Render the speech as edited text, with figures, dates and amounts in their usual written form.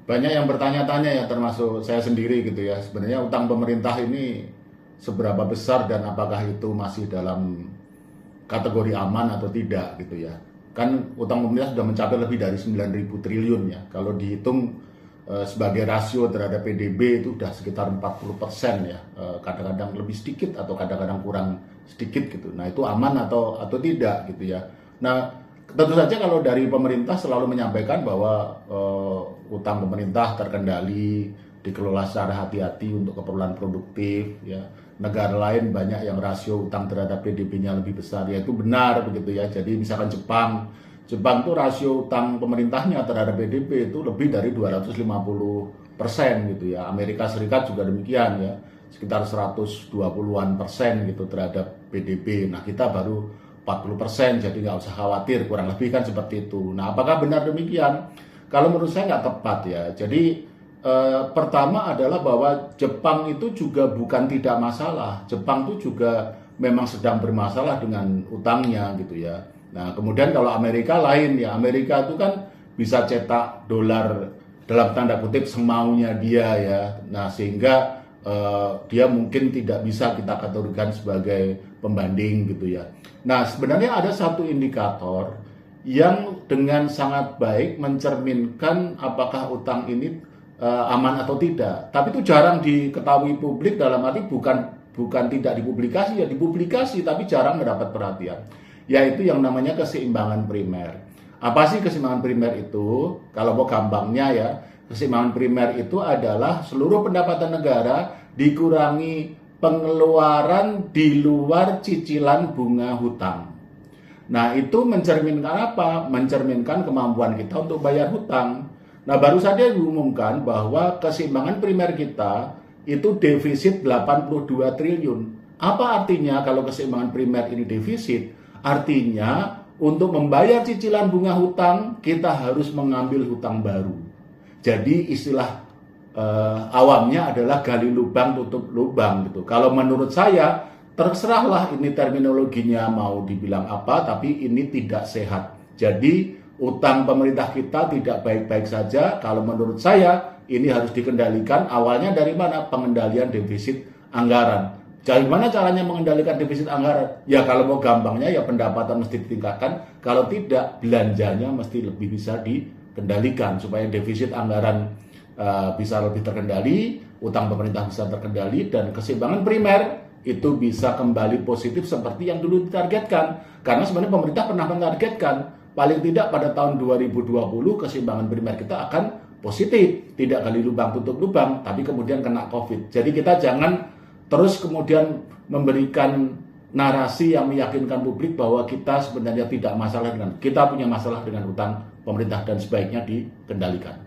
banyak yang bertanya-tanya ya, termasuk saya sendiri gitu ya. Sebenarnya utang pemerintah ini seberapa besar dan apakah itu masih dalam kategori aman atau tidak gitu ya. Kan utang pemerintah sudah mencapai lebih dari 9.000 triliun ya. Kalau dihitung sebagai rasio terhadap PDB itu sudah sekitar 40% ya. Kadang-kadang lebih sedikit atau kadang-kadang kurang sedikit gitu. Nah, itu aman atau tidak gitu ya. Nah, tentu saja kalau dari pemerintah selalu menyampaikan bahwa utang pemerintah terkendali, dikelola secara hati-hati untuk keperluan produktif ya. Negara lain banyak yang rasio utang terhadap PDB-nya lebih besar, ya itu benar begitu ya. Jadi misalkan Jepang tuh rasio utang pemerintahnya terhadap PDB itu lebih dari 250% gitu ya. Amerika Serikat juga demikian ya, sekitar 120-an persen gitu terhadap PDB. Nah, kita baru 40%, jadi nggak usah khawatir, kurang lebih kan seperti itu. Nah, apakah benar demikian? Kalau menurut saya nggak tepat ya. Jadi pertama adalah bahwa Jepang itu juga bukan tidak masalah. Jepang itu juga memang sedang bermasalah dengan utangnya gitu ya. Nah, kemudian kalau Amerika lain ya, Amerika itu kan bisa cetak dolar dalam tanda kutip semaunya dia ya. Nah, sehingga dia mungkin tidak bisa kita kategorikan sebagai pembanding gitu ya. Nah, sebenarnya ada satu indikator yang dengan sangat baik mencerminkan apakah utang ini aman atau tidak. Tapi itu jarang diketahui publik, dalam arti bukan tidak dipublikasi, ya dipublikasi tapi jarang mendapat perhatian. Yaitu yang namanya keseimbangan primer. Apa sih keseimbangan primer itu? Kalau mau gampangnya ya, keseimbangan primer itu adalah seluruh pendapatan negara dikurangi pengeluaran di luar cicilan bunga hutang. Nah, itu mencerminkan apa? Mencerminkan kemampuan kita untuk bayar hutang. Nah, baru saja diumumkan bahwa keseimbangan primer kita itu defisit 82 triliun. Apa artinya kalau keseimbangan primer ini defisit? Artinya untuk membayar cicilan bunga hutang, kita harus mengambil hutang baru. Jadi istilah awamnya adalah gali lubang tutup lubang gitu. Kalau menurut saya, terserahlah ini terminologinya mau dibilang apa, tapi ini tidak sehat. Jadi utang pemerintah kita tidak baik-baik saja. Kalau menurut saya ini harus dikendalikan. Awalnya dari mana? Pengendalian defisit anggaran. Bagaimana caranya mengendalikan defisit anggaran? Ya kalau mau gampangnya ya pendapatan mesti ditingkatkan. Kalau tidak, belanjanya mesti lebih bisa dikendalikan supaya defisit anggaran bisa lebih terkendali, utang pemerintah bisa terkendali, dan keseimbangan primer itu bisa kembali positif seperti yang dulu ditargetkan. Karena sebenarnya pemerintah pernah menargetkan paling tidak pada tahun 2020 keseimbangan primer kita akan positif, tidak gali lubang tutup lubang, tapi kemudian kena COVID. Jadi kita jangan terus kemudian memberikan narasi yang meyakinkan publik bahwa kita sebenarnya tidak masalah dengan, kita punya masalah dengan utang pemerintah dan sebaiknya dikendalikan.